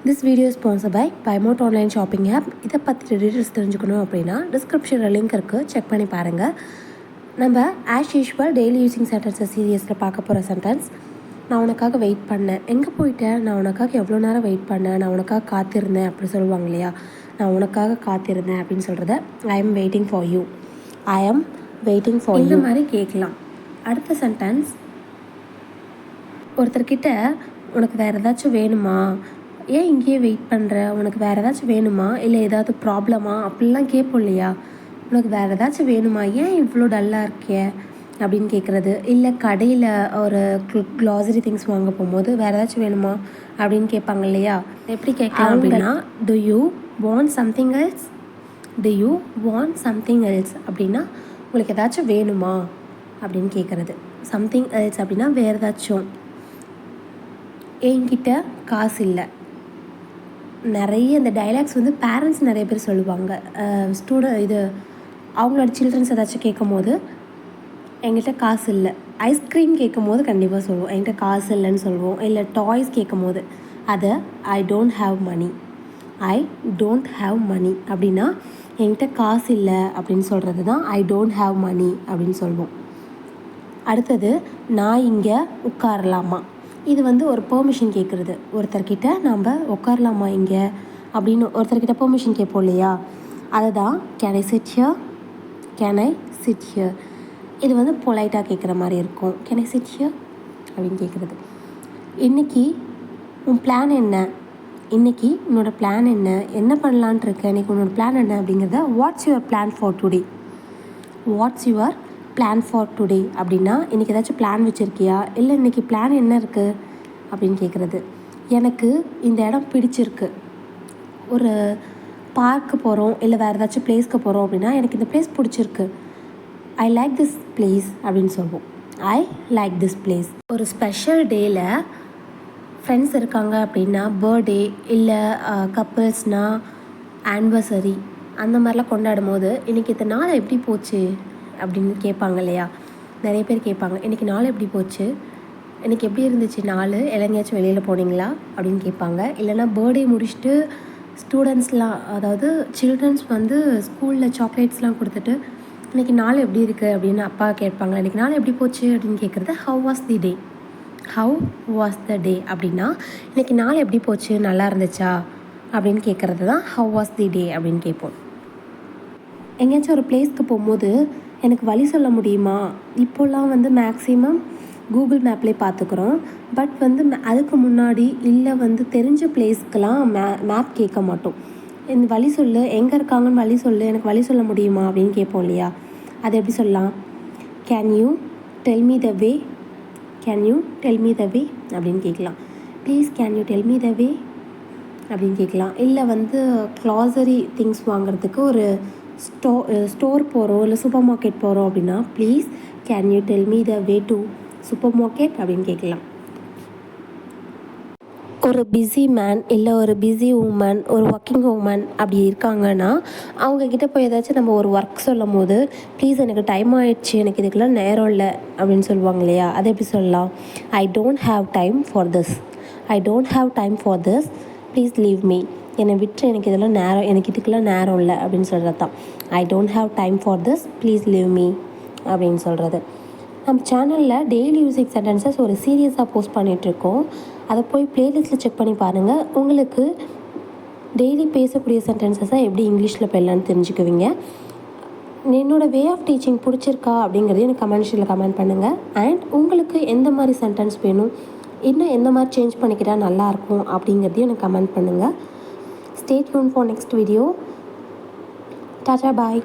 This video sponsor by பைமோட் online shopping app. இதை பற்றி டீட்டெயில்ஸ் தெரிஞ்சுக்கணும் அப்படின்னா டிஸ்கிரிப்ஷனில் லிங்க் இருக்குது, செக் பண்ணி பாருங்கள். நம்ம ஆஸ் யூஷுவல் டெய்லி யூஸிங் சென்டென்ஸஸ் சீரியஸில் பார்க்க போகிற சென்டென்ஸ். நான் உனக்காக வெயிட் பண்ணேன். எங்கே போயிட்டேன்? நான் உனக்காக எவ்வளோ நேரம் வெயிட் பண்ணேன், நான் உனக்காக காத்திருந்தேன் அப்படி சொல்லுவாங்க இல்லையா. நான் உனக்காக காத்திருந்தேன் அப்படின்னு சொல்கிறத I am waiting for you, I am waiting for you இந்த மாதிரி கேட்கலாம். அடுத்த சென்டென்ஸ், ஒருத்தர்கிட்ட உனக்கு வேறு ஏதாச்சும் வேணுமா, ஏன் இங்கேயே வெயிட் பண்ணுற, உனக்கு வேறு ஏதாச்சும் வேணுமா, இல்லை ஏதாவது ப்ராப்ளமா அப்படிலாம் கேட்போம் இல்லையா. உனக்கு வேறு ஏதாச்சும் வேணுமா, ஏன் இவ்வளோ டல்லாக இருக்கே அப்படின்னு கேட்குறது. இல்லை கடையில் ஒரு க்ளாசரி திங்ஸ் வாங்க போகும்போது வேறு ஏதாச்சும் வேணுமா அப்படின்னு கேட்பாங்க இல்லையா. எப்படி கேட்கலாம் அப்படின்னா, to you want something else, to you want something else அப்படின்னா உங்களுக்கு ஏதாச்சும் வேணுமா அப்படின்னு கேட்குறது. சம்திங் எல்ஸ் அப்படின்னா வேறு ஏதாச்சும். என்கிட்ட காசு இல்லை. நிறைய இந்த டைலாக்ஸ் வந்து பேரண்ட்ஸ் நிறைய பேர் சொல்லுவாங்க. இது அவங்களோட சில்ட்ரன்ஸ் ஏதாச்சும் கேட்கும் போது என்கிட்ட காசு இல்லை. ஐஸ்கிரீம் கேட்கும் போது கண்டிப்பாக சொல்லுவோம் என்கிட்ட காசு இல்லைன்னு சொல்லுவோம். இல்லை டாய்ஸ் கேட்கும் போது அதை I don't have money, I don't have money அப்படின்னா என்கிட்ட காசு இல்லை அப்படின்னு சொல்கிறது தான் ஐ டோன்ட் ஹாவ் மனி அப்படின்னு சொல்லுவோம். அடுத்தது, நான் இங்கே உட்காரலாமா. இது வந்து ஒரு பெர்மிஷன் கேட்குறது. ஒருத்தர்கிட்ட நம்ம உட்காரலாமா இங்கே அப்படின்னு ஒருத்தர்கிட்ட பெர்மிஷன் கேட்போம் இல்லையா. அதை தான் can I sit here, can I sit here. இது வந்து பொலைட்டாக கேட்குற மாதிரி இருக்கும். கேன் ஐ சிட் ஹியர் அப்படின்னு கேட்குறது. இன்றைக்கி உன் பிளான் என்ன, இன்றைக்கி உன்னோட பிளான் என்ன, என்ன பண்ணலான்ட்டு இருக்க, இன்றைக்கி உன்னோட பிளான் என்ன அப்படிங்கிறத what's your plan for today, what's your plan for today அப்படின்னா இன்றைக்கி ஏதாச்சும் பிளான் வச்சுருக்கியா, இல்லை இன்றைக்கி பிளான் என்ன இருக்குது அப்படின்னு கேட்குறது. எனக்கு இந்த இடம் பிடிச்சிருக்கு. ஒரு பார்க்கு போகிறோம் இல்லை வேறு ஏதாச்சும் பிளேஸ்க்கு போகிறோம் அப்படின்னா எனக்கு இந்த பிளேஸ் பிடிச்சிருக்கு, ஐ லைக் திஸ் பிளேஸ் அப்படின்னு சொல்லுவோம். I like this place. ஒரு ஸ்பெஷல் டேயில் ஃப்ரெண்ட்ஸ் இருக்காங்க அப்படின்னா, பர்த்டே இல்லை கப்புள்ஸ்னால் ஆனிவர்சரி அந்த மாதிரிலாம் கொண்டாடும் போது இன்றைக்கி இந்த நாள் எப்படி போச்சு அப்படின்னு கேட்பாங்க இல்லையா. நிறைய பேர் கேட்பாங்க, இன்றைக்கி நாள் எப்படி போச்சு, இன்றைக்கி எப்படி இருந்துச்சு நாள், எங்கேயாச்சும் வெளியில் போனீங்களா அப்படின்னு கேட்பாங்க. இல்லைனா பர்த்டே முடிச்சுட்டு ஸ்டூடெண்ட்ஸ்லாம், அதாவது சில்ட்ரன்ஸ் வந்து ஸ்கூலில் சாக்லேட்ஸ்லாம் கொடுத்துட்டு இன்றைக்கி நாள் எப்படி இருக்குது அப்படின்னு அப்பா கேட்பாங்க. இன்றைக்கி நாள் எப்படி போச்சு அப்படின்னு கேட்குறது how was the day, how was the day அப்படின்னா இன்றைக்கி நாள் எப்படி போச்சு, நல்லா இருந்துச்சா அப்படின்னு கேட்குறது தான் ஹவ் வாஸ் தி டே அப்படின்னு கேட்போம். எங்கேயாச்சும் ஒரு பிளேஸ்க்கு போகும்போது எனக்கு வழி சொல்ல முடியுமா. இப்போல்லாம் வந்து மேக்ஸிமம் கூகுள் மேப்லேயே பார்த்துக்குறோம். பட் வந்து அதுக்கு முன்னாடி இல்லை வந்து தெரிஞ்ச பிளேஸ்க்கெலாம் மேப் கேட்க மாட்டோம். இந்த வழி சொல்லு, எங்கே இருக்காங்கன்னு வழி சொல்லு, எனக்கு வழி சொல்ல முடியுமா அப்படின்னு கேட்போம் இல்லையா. அது எப்படி சொல்லலாம், can you tell me the way, can you tell me the way அப்படின்னு கேட்கலாம். Please can you tell me the way அப்படின்னு கேட்கலாம். இல்லை வந்து க்ளாசரி திங்ஸ் வாங்குறதுக்கு ஒரு ஸ்டோர் போகிறோம் இல்லை சூப்பர் மார்க்கெட் போகிறோம் அப்படின்னா please can you tell me the way to super market அப்படின்னு கேட்கலாம். ஒரு பிஸி மேன் இல்லை ஒரு பிஸி உமன், ஒரு ஒர்க்கிங் உமன் அப்படி இருக்காங்கன்னா அவங்கக்கிட்ட போய் ஏதாச்சும் நம்ம ஒரு ஒர்க் சொல்லும் போது ப்ளீஸ் எனக்கு டைம் ஆகிடுச்சு, எனக்கு இதுக்கெல்லாம் நேரம் இல்லை அப்படின்னு சொல்லுவாங்க இல்லையா. அதை எப்படி சொல்லலாம், I don't have time for this, I don't have time for this, please leave me, என்னை விட்டு எனக்கு இதெல்லாம் நேரம், எனக்கு இதுக்கெல்லாம் நேரம் இல்லை அப்படின்னு சொல்கிறது தான் I don't have time for this, please leave me அப்படின்னு சொல்கிறது. நம்ம சேனலில் டெய்லி யூசிங் சென்டென்சஸ் ஒரு சீரியஸாக போஸ்ட் பண்ணிகிட்ருக்கோம். அதை போய் ப்ளேலிஸ்ட்டில் செக் பண்ணி பாருங்கள். உங்களுக்கு டெய்லி பேசக்கூடிய சென்டென்சஸாக எப்படி இங்கிலீஷில் பெறலான்னு தெரிஞ்சுக்குவீங்க. என்னோடய வே ஆஃப் டீச்சிங் பிடிச்சிருக்கா அப்படிங்கிறதையும் எனக்கு கமெண்ட்ஸில் கமெண்ட் பண்ணுங்கள். அண்ட் உங்களுக்கு எந்த மாதிரி சென்டென்ஸ் வேணும், இன்னும் எந்த மாதிரி சேஞ்ச் பண்ணிக்கிட்டால் நல்லாயிருக்கும் அப்படிங்கிறதையும் எனக்கு கமெண்ட் பண்ணுங்கள். Stay tuned for next video. Tata, bye.